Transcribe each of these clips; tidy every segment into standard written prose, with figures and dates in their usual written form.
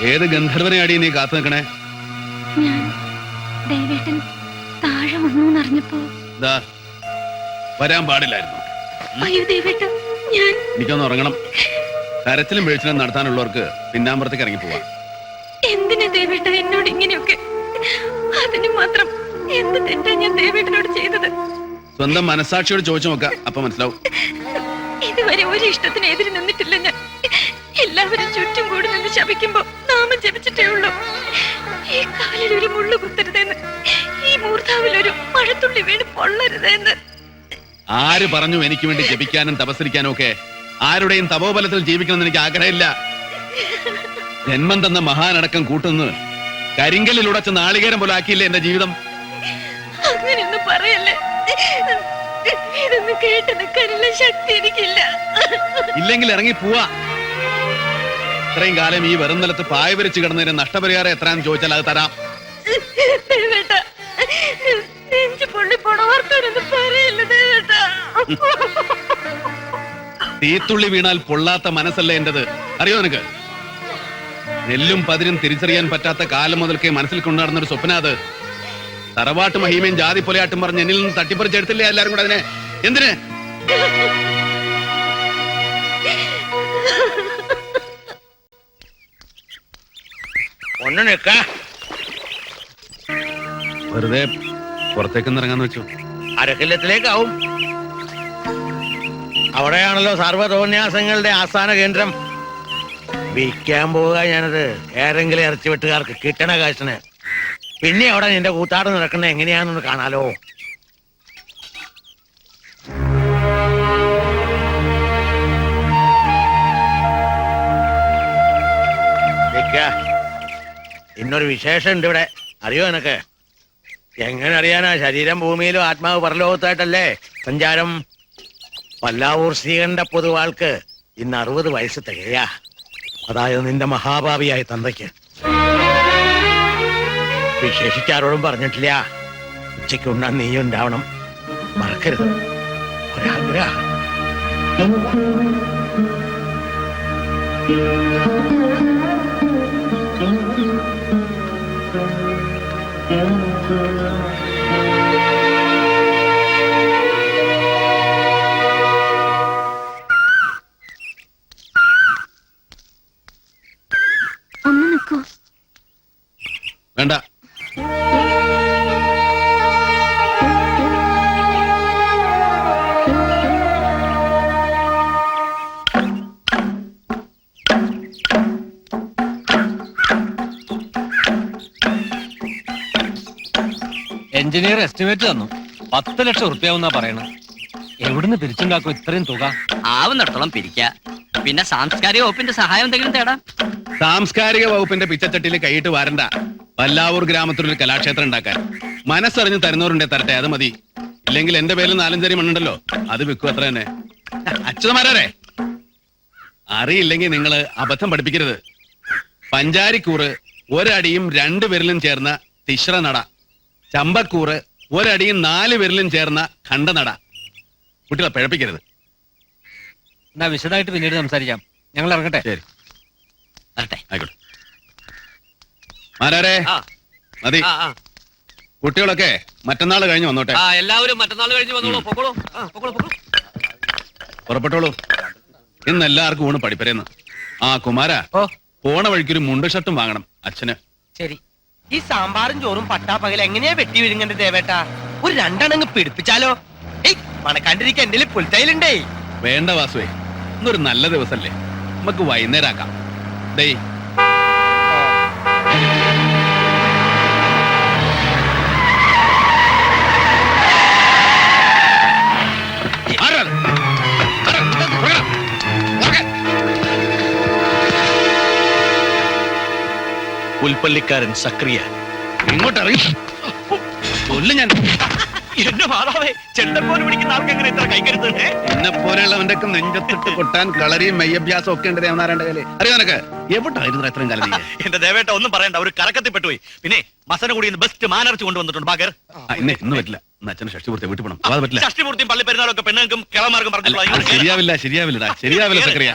ഏത് ഗന്ധർവനെയാടി നീ കാത്തു നിൽക്കണേ? ഞാൻ ദേവേട്ടൻ താഴെ വന്നു എന്നറിഞ്ഞപ്പോ വരാൻ പാടില്ലായിരുന്നു. അയ്യോ ദേവേട്ട, ഞാൻ എനിക്കൊന്ന് ഉറങ്ങണം. കരച്ചിലും വീഴ്ചയിലും നടത്താനുള്ളവർക്ക് പിന്നാമ്പുറത്തേക്ക് ഇറങ്ങി പോവാം. എന്തിനാ ദേവേട്ട എന്നോട് ഇങ്ങനെയൊക്കെ? അതിന് മാത്രം എന്ത് തെറ്റാ ഞാൻ ദേവേട്ടനോട് ചെയ്തത്? സ്വന്തം മനസാക്ഷിയോട് ചോദിച്ചു നോക്കാം, അപ്പൊ മനസ്സിലാവും. ഇതുവരെ ഒരു ഇഷ്ടത്തിന് എതിര് നിന്നിട്ടില്ല ഞാൻ. എല്ലാവരും ചുറ്റും കൂടി നിന്ന് ശപിക്കുമ്പോ നാമം ജപിച്ചിട്ടേ ഉള്ളൂ. ഈ കാലിൽ ഒരു മുള്ളു കുത്തരുതെന്ന്, ഈ മൂർധാവിൽ ഒരു മഴത്തുള്ളി വീണ് പൊള്ളരുതെന്ന്. ആര് പറഞ്ഞു എനിക്ക് വേണ്ടി ജപിക്കാനും തപസ്സരിക്കാനും ഒക്കെ? ആരുടെയും തപോബലത്തിൽ ജീവിക്കണമെന്ന് എനിക്ക് ആഗ്രഹമില്ല. ജന്മം തന്ന മഹാനടക്കം കൂട്ടുന്നത് കരിങ്കലിൽ ഉടച്ച് നാളികേരം പോലെ ആക്കിയില്ലേ എന്റെ ജീവിതം? അങ്ങനെയൊന്നും പറയല്ലേ. ഇതൊന്നും കേട്ട് നിൽക്കാനുള്ള ശക്തി എനിക്കില്ല. ഇല്ലെങ്കിൽ ഇറങ്ങി പോവാ. ഇത്രയും കാലം ഈ വെറും നിലത്ത് പായ വരച്ച് കിടന്നതിന് നഷ്ടപരിഹാരം എത്രയാന്ന് ചോദിച്ചാൽ അത് തരാം. തീത്തുള്ളി വീണാൽ പൊള്ളാത്ത മനസ്സല്ലേ എന്റേത്, അറിയോ നിനക്ക്? നെല്ലും പതിരും തിരിച്ചറിയാൻ പറ്റാത്ത കാലം മുതൽക്കേ മനസ്സിൽ കൊണ്ടുനടന്നൊരു സ്വപ്ന അത്. തറവാട്ട് മഹിമയും ജാതി പൊലയാട്ടും പറഞ്ഞ് എന്നിൽ നിന്ന് തട്ടിപ്പറിച്ചെടുത്തില്ലേ എല്ലാരും കൂടെ? അതിനെ എന്തിന്? ഒന്ന് നിക്ക. വെറുതെ പുറത്തേക്കൊന്ന് ഇറങ്ങാന്ന് വെച്ചു. അരക്കില്ലത്തിലേക്കാവും. അവിടെയാണല്ലോ സർവ്വതോന്യാസങ്ങളുടെ ആസ്ഥാന കേന്ദ്രം. വിൽക്കാൻ പോവുക ഞാനത് ഏതെങ്കിലും ഇറച്ചി വെട്ടുകാർക്ക് കിട്ടണ കാശിന്. പിന്നെ അവിടെ നിന്റെ കൂത്താട് നടക്കുന്നത് എങ്ങനെയാണെന്ന് കാണാലോ. ഇന്നൊരു വിശേഷം ഉണ്ട് ഇവിടെ, അറിയോ എനക്ക്? എങ്ങനെ അറിയാനാ? ശരീരം ഭൂമിയിലും ആത്മാവ് പരലോകത്തായിട്ടല്ലേ സഞ്ചാരം. പല്ലാവൂർ ശ്രീകണ്ഠ പൊതുവാൾക്ക് ഇന്ന് 60 വയസ്സ് തികയാ. അതായത് നിന്റെ മഹാഭാവിയായ തന്തയ്ക്ക്. വിശേഷിച്ചാരോടും പറഞ്ഞിട്ടില്ല. ഉച്ചയ്ക്ക് ഉണ്ണാൻ നീയും ഉണ്ടാവണം, മറക്കരുത്. ഒരാ ഒന്ന് നിൽക്കൂ. വേണ്ട. എഞ്ചിനീയർ എസ്റ്റിമേറ്റ് തന്നു. 10 ലക്ഷം ഉറുപ്പ്യാവുന്നാ പറയണ. എവിടുന്ന് പിരിച്ചുണ്ടാക്കും ഇത്രയും തുക? ആവുന്നിടത്തോളം പിരിക്ക. പിന്നെ സാംസ്കാരിക വകുപ്പിന്റെ സഹായം എന്തെങ്കിലും തേടാം. സാംസ്കാരിക വകുപ്പിന്റെ പിച്ചച്ചട്ടിയിൽ കൈയിട്ട് വാരണ്ട. പല്ലാവൂർ ഗ്രാമത്തിലൊരു കലാക്ഷേത്രം ഉണ്ടാക്കാൻ മനസ്സറിഞ്ഞ് തരുന്നവരുണ്ടേ തരട്ടെ, അത് മതി. ഇല്ലെങ്കിൽ എന്റെ പേരിൽ 4-5 മണ്ണുണ്ടല്ലോ, അത് വിൽക്കും. അത്ര തന്നെ. അച്യുതമാരെ, അറിയില്ലെങ്കിൽ നിങ്ങൾ അബദ്ധം പഠിപ്പിക്കരുത്. പഞ്ചാരിക്കൂറ് ഒരടിയും 2 വിരലും ചേർന്ന തിശ്ര നട. ചമ്പക്കൂറ് ഒരടിയും 4 വിരലും ചേർന്ന ഖണ്ഡനട. കുട്ടികളെ പിഴപ്പിക്കരുത്. എന്നാ വിശദമായിട്ട് പിന്നീട് സംസാരിക്കാം. ഞങ്ങൾ ഇറങ്ങട്ടെ. ശരി, വരട്ടെ. ആയിക്കോട്ടെ. മാരാരെ, മതി. കുട്ടികളൊക്കെ മറ്റന്നാൾ കഴിഞ്ഞ് വന്നോട്ടെ. എല്ലാവരും മറ്റന്നാൾ കഴിഞ്ഞ് വന്നോളൂ. പുറപ്പെട്ടോളൂ. ഇന്ന് എല്ലാവർക്കും ഊണ് പഠിപ്പരേന്ന്. കുമാര, പോണ വഴിക്കൊരു മുണ്ട് ഷർട്ടും വാങ്ങണം അച്ഛന്. ശരി. ഈ സാമ്പാറും ചോറും പട്ടാപ്പകൽ എങ്ങനെയാ വെട്ടി വിഴുങ്ങണ്ട ദേവേട്ടാ? ഒരു 2 അങ്ങ് പിടിപ്പിച്ചാലോ? മണക്കാണ്ടിരിക്കാൻ എന്റെ പുൽത്തൈലുണ്ടേ. വേണ്ട വാസുവേ, ഇന്നൊരു നല്ല ദിവസല്ലേ, നമുക്ക് വൈകുന്നേരം ആക്കാം. ദേ പുൽപ്പള്ളിക്കാരൻ സക്രിയ ഇങ്ങോട്ട് ഇറങ്ങി കൊല്ലു ഞാൻ. എന്റെ മാതാവേ, ചെണ്ടൻ പോലെ പിടിക്കുന്ന ആൾക്ക് എങ്ങനെ ഇത്ര കൈകരുത്തേ? എന്നെ പോലെയുള്ളവന്റെ ഒക്കെ നെഞ്ചത്തിട്ട് കൊട്ടാൻ കളരിയും മെയ്യഭ്യാസം ഒക്കെ ഉണ്ട് ദേവനാരായണന്റെ കയ്യില്. അറിയോ നിനക്ക് എവിടായിരുന്നു ഇത്രയും കലരി? എന്റെ ദേവേട്ട ഒന്നും പറയണ്ട, ഒരു കറക്കത്തിൽ പെട്ടുപോയി. പിന്നെ മസന കൂടി ബെസ്റ്റ് മാനർച്ച് കൊണ്ടുവന്നിട്ടുണ്ട് ബാഗർ. ഇന്ന് പറ്റില്ല. ഇന്ന് അച്ഛന് ഷഷ്ടിപൂർത്തി വീട്ടിൽ പോകണം. അത് പറ്റില്ല. ഷഷ്ടിപൂർത്തിയും പള്ളി പെരുന്നാളൊക്കെ പെണ്ണുങ്ങൾക്കും കിളമാർക്കും അത് ശരിയാവില്ല. സക്രിയ.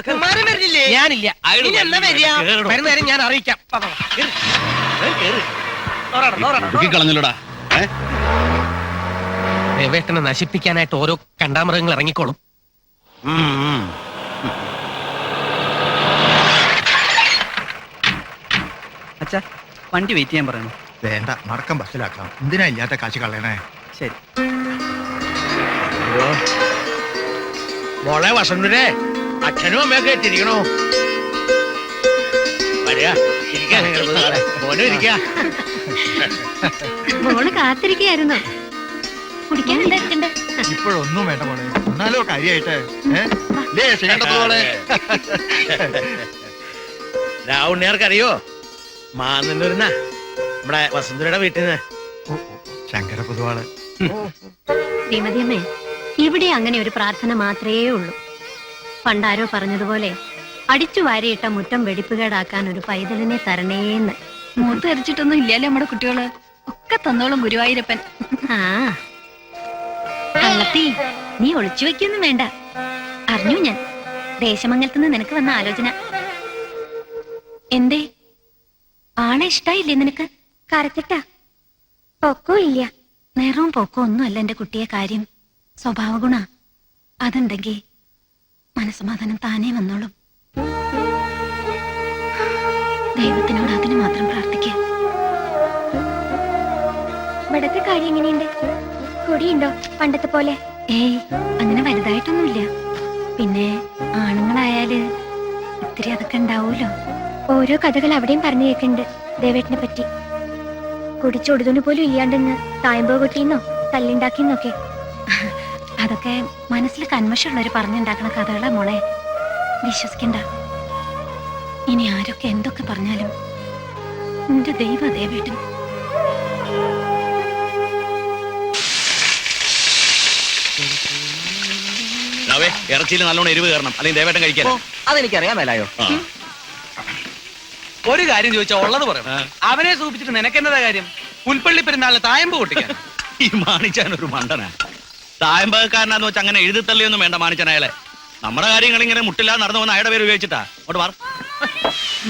കുമാരൻ വരുന്നില്ലേ? ഞാനില്ല. ഇനി എന്നാ വരിക? വരുന്ന നേരം ഞാൻ അറിയിക്കാം. കളഞ്ഞല്ലോടാ. ദേവേട്ടനെ നശിപ്പിക്കാനായിട്ട് ഓരോ കണ്ടാമൃഗങ്ങൾ ഇറങ്ങിക്കോളും. അച്ഛാ, വണ്ടി വെയിറ്റ് ചെയ്യാൻ പറയണം. വേണ്ട, മടക്കം ബസ്സിലാക്കാം. എന്തിനാ ഇല്ലാത്ത കാശ് കളയണേ? ശരി. മോളെ വസന്തരെ, അച്ഛനും അമ്മയൊക്കെ എത്തിയിരിക്കണോ? വരിക, ഇരിക്കാം. മോനും ഇരിക്ക. മോള് കാത്തിരിക്കയായിരുന്നു. കുടിക്കാൻ ഉണ്ടായിട്ടുണ്ട്. ഇപ്പോഴൊന്നും വേണ്ട മോളെ, എന്നാലോ കാര്യായിട്ട്. ശ്രീകണ്ഠത്തോളെ രാവുണ്ണിയാർക്കറിയോ? മാന്നൂരുന്ന നമ്മുടെ വസന്തരയുടെ വീട്ടിൽ നിന്ന്. ശങ്കര പൊതുവാള്. ശ്രീമതിയമ്മേ, ഇവിടെ അങ്ങനെ ഒരു പ്രാർത്ഥന മാത്രമേ ഉള്ളൂ. പണ്ടാരോ പറഞ്ഞതുപോലെ അടിച്ചു വാരിയിട്ട മുറ്റം വെടിപ്പുകേടാക്കാൻ ഒരു പൈതലിനെ തരണേന്ന്. മൂത്ത് ധരിച്ചിട്ടൊന്നും ഇല്ലല്ലോ നമ്മുടെ കുട്ടികള്. ഒക്കെ തന്നോളും ഗുരുവായൂരപ്പൻ. ആ കള്ളത്തി, നീ ഒളിച്ചു വെക്കൊന്നും വേണ്ട. അറിഞ്ഞു ഞാൻ. ദേശമംഗലത്തുനിന്ന് നിനക്ക് വന്ന ആലോചന. എന്തേ, ആളെ ഇഷ്ടായില്ലേ നിനക്ക്? കരച്ചിട്ടാ? പൊക്കോ ഇല്ല. നേരവും പൊക്കോ ഒന്നുമല്ല എന്റെ കുട്ടിയെ കാര്യം. സ്വഭാവ ഗുണ അതുണ്ടെങ്കിൽ മനസ്സമാധാനം താനേ വന്നോളും. ദൈവത്തിനോട് അതിന് മാത്രം പ്രാർത്ഥിക്കുക. ഇവിടത്തെ കാര്യം എങ്ങനെയുണ്ട്? കൊടിയുണ്ടോ പണ്ടത്തെ പോലെ? ഏയ്, അങ്ങനെ വലുതായിട്ടൊന്നുമില്ല. പിന്നെ ആണുങ്ങളായാല് ഇത്തിരി അതൊക്കെ ഉണ്ടാവൂലോ. ഓരോ കഥകൾ അവിടെയും പറഞ്ഞു കേൾക്കുന്നുണ്ട് ദേവേട്ടനെ പറ്റി. കുടിച്ചൊടുതുന് പോലും ഇല്ലാണ്ടെന്ന് തായമ്പോ കൊട്ടിന്നോ തല്ലുണ്ടാക്കിന്നൊക്കെ. അതൊക്കെ മനസ്സിൽ കന്മഷമുള്ളവര് പറഞ്ഞുണ്ടാക്കണ കഥകളാ മോളെ. വിശ്വസിക്കണ്ട. ഇനി ആരൊക്കെ എന്തൊക്കെ പറഞ്ഞാലും നിന്റെ ദൈവ ദേവേട്ടൻ. ഇറച്ചിയിൽ നല്ലോണം എരിവ് കയറണം, അല്ലെങ്കിൽ ദേവേട്ടൻ കഴിക്കാൻ. അതെനിക്കറിയാൻ മേലായോ? ഒരു കാര്യം ചോദിച്ചാ ഉള്ളത് പറയാം. അവനെ സൂചിപ്പിച്ചിട്ട് നിനക്കെന്നതാ കാര്യം? പുൽപ്പള്ളി പെരുന്നാളിന് തായമ്പ് പൊട്ടിക്കാൻ. ഈ മാണിച്ചാൻ ഒരു മണ്ടനാ. തായമ്പകക്കാരനാന്ന് വെച്ചാൽ അങ്ങനെ എഴുതിത്തള്ളിയൊന്നും വേണ്ട മാണിച്ചാനയാളെ. നമ്മുടെ കാര്യങ്ങൾ ഇങ്ങനെ മുട്ടില്ലാതെ നടന്നു വന്ന അയാളുടെ പേര് ഉപയോഗിച്ചിട്ടാ അങ്ങോട്ട് മാറും.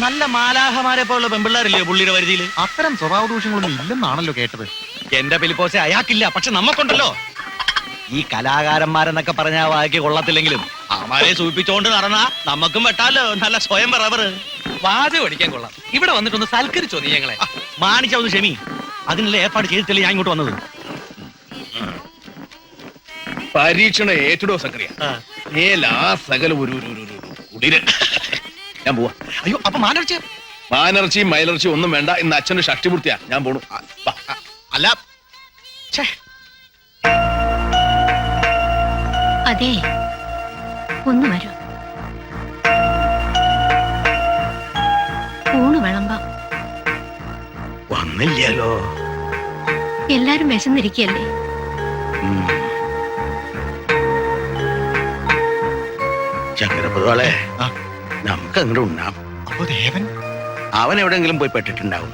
നല്ല മാലാഹമാരെ പോലുള്ള പെമ്പിള്ളാരില്ലേ പുള്ളിയുടെ പരിധിയിൽ? അത്തരം സ്വഭാവ ദൂഷ്യങ്ങളൊന്നും ഇല്ലെന്നാണല്ലോ കേട്ടത്. എന്റെ പിലിപ്പോസെ അയാൾക്കില്ല, പക്ഷെ നമ്മക്കുണ്ടല്ലോ. ഈ കലാകാരന്മാരെന്നൊക്കെ പറഞ്ഞ വായിക്ക് കൊള്ളത്തില്ലെങ്കിലും അവന്മാരെ സൂചിപ്പിച്ചോണ്ട് നടന്നാ നമുക്കും വെട്ടാലോ. നല്ല സ്വയം റബ്ബർ വാചകം അടിക്കാൻ കൊള്ളാം. ഇവിടെ വന്നിട്ടൊന്ന് സൽക്കരിച്ചോ നീ ഞങ്ങളെ? മാണിച്ച ഒന്ന് ക്ഷമി, അതിനുള്ള ഏർപ്പാട് ചെയ്തിട്ടല്ലേ ഞാൻ ഇങ്ങോട്ട് വന്നത്. പരീക്ഷണ ഏറ്റെടോ സക്രിയ. സകല ഒരു കുടിര്. ഞാൻ പോവാ. അയ്യോ, അപ്പൊ മാനർച്ച മാനർച്ചിയും മയിലർച്ചിയും ഒന്നും വേണ്ട. ഇന്ന് അച്ഛന്റെ ഷഷ്ടിപൂർത്തിയാ. ഞാൻ പോണു. അല്ല, അതെ, ഒന്ന് വരൂ. ഊണ് വിളമ്പാം. വന്നില്ലല്ലോ. എല്ലാരും വിശന്നിരിക്കല്ലേ? ശങ്കര പൊതുവാളെ, നമുക്ക് അങ്ങോട്ട് ഉണ്ണാം. അപ്പൊ ദേവൻ അവൻ എവിടെയെങ്കിലും പോയി പെട്ടിട്ടുണ്ടാവും.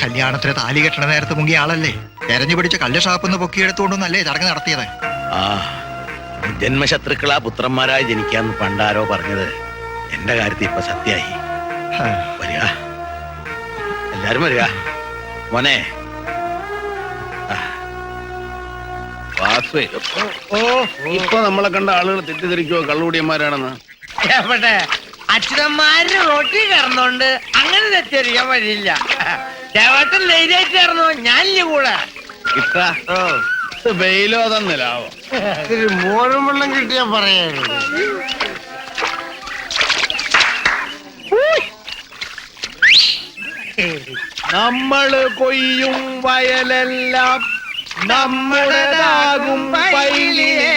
കല്യാണത്തിന് താലി കെട്ടണ നേരത്ത് മുങ്ങിയ ആളല്ലേ? തെരഞ്ഞു പിടിച്ച കല്ല് ഷാപ്പെന്ന് പൊക്കിയെടുത്തുകൊണ്ടൊന്നല്ലേ ചടങ്ങ് നടത്തിയത്? ആ ജന്മശത്രുക്കളാ പുത്രന്മാരായി ജനിക്കാന്ന് പണ്ടാരോ പറഞ്ഞത് എന്റെ കാര്യത്തിൽ ഇപ്പൊ സത്യായി. വരിക, എല്ലാരും വരിക. മോനെ, ഇപ്പൊ നമ്മളെ കണ്ട ആളുകൾ തെറ്റിദ്ധരിക്കുവോ കള്ളുകൂടിയന്മാരാണെന്ന്? എവിടെ അച്ഛനന്മാര് റോട്ടി കയറുന്നോണ്ട് അങ്ങനെ തെറ്റിദ്ധരിക്കാൻ വരില്ല. ദേവട്ടൻ ധൈര്യമായിട്ട് കയറുന്നോ? ഞാനില്ല കൂടെ. വെയിലോ തന്നിലാവോ? മോരും വെള്ളം കിട്ടിയാ പറയാനുണ്ട്. നമ്മള് കൊയ്യും വയലെല്ലാം നമ്മുടേതാകും പൈലിയേ.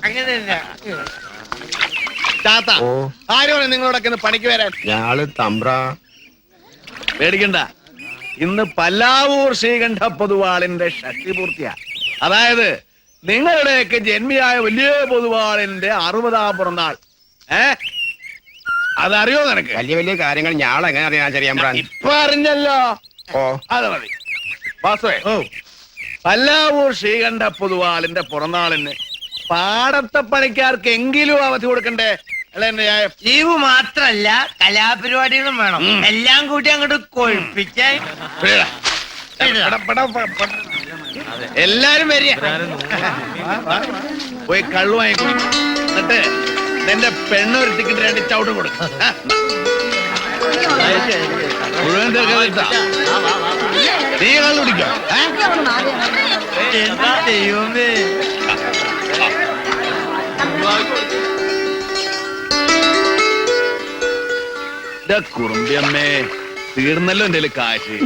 അങ്ങനെ ചാത്ത, ആരോണ് നിങ്ങളോടൊക്കെ ഒന്ന് പണിക്ക് വരാൻ? ഞാള് തമ്പ്ര. പേടിക്കണ്ട, ഇന്ന് പല്ലാവൂർ ശ്രീകണ്ഠ പൊതുവാളിന്റെ ഷഷ്ടിപൂർത്തിയാ. അതായത് നിങ്ങളുടെയൊക്കെ ജന്മിയായ വലിയ പൊതുവാളിന്റെ 60-ാം പിറന്നാൾ. അതറിയോ നിനക്ക്? വലിയ വലിയ കാര്യങ്ങൾ ഞാൻ എങ്ങനെ അറിയാൻ ചെറിയാൻ ഇപ്പൊ അറിഞ്ഞല്ലോ. അത് മതി. വാസുവേ, പല്ലാവൂർ ശ്രീകണ്ഠ പൊതുവാളിന്റെ പിറന്നാളിന് പാടത്തെ പണിക്കാർക്ക് എങ്കിലും അവധി കൊടുക്കണ്ടേ? അല്ലെ എന്റെ ന്യായം? ലീവ് മാത്രല്ല കലാപരിപാടികളും വേണം. എല്ലാം കൂടി അങ്ങോട്ട് കൊഴിപ്പിക്കാൻ എല്ലാരും വരിക. പോയി കള്ളു വാങ്ങിക്കോ. എന്നിട്ട് എന്റെ പെണ്ണൊരു ടിക്കറ്റ് 2 ചവിട്ട് കൊടുക്കും. മുഴുവൻ തീർക്കാ. നീ കള്ളു കുടിക്കോ? ദൈവമേ. കുറുമ്പിയമ്മേ, തീർന്നല്ലോ എന്റെ കാശ്.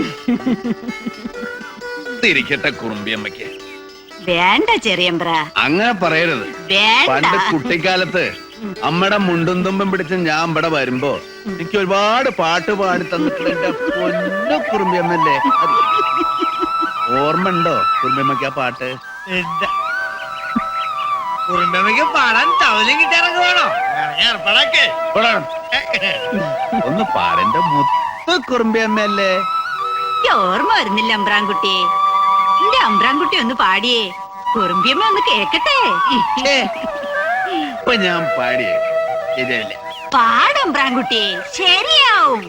തിരിക്കട്ടെ കുറുമ്പിയമ്മയ്ക്ക്. വേണ്ട ചെറിയമ്പ്ര, അങ്ങനെ പറയരുത്. പണ്ട് കുട്ടിക്കാലത്ത് അമ്മയുടെ മുണ്ടും തുമ്പും പിടിച്ച് ഞാൻ ഇവിടെ വരുമ്പോ എനിക്ക് ഒരുപാട് പാട്ട് പാടി തന്നിട്ടുള്ള എന്റെ പൊന്നു കുറുമ്പിയമ്മല്ലേ. ഓർമ്മ ഉണ്ടോ കുറുമ്പിയമ്മയ്ക്ക് ആ പാട്ട്? കുറുമ്പമ്മയ്ക്ക് പാടാൻ തവലും കിട്ടിയിറങ്ങി വേണോ? ഏർപ്പാടാക്കേ. ഒന്ന് പാടന്റെ മുത്ത് കുറുമ്പിയമ്മല്ലേ. ഓർമ്മ വരുന്നില്ല അമ്പ്രാൻകുട്ടി. എന്റെ അമ്പ്രാൻകുട്ടി ഒന്ന് പാടിയേ, കുറുമ്പിയമ്മ ഒന്ന് കേക്കട്ടെ. ഇപ്പൊ ഞാൻ പാടിയേ ശരിയല്ലേ? പാടമ്പ്രാൻകുട്ടി, ശരിയാവും.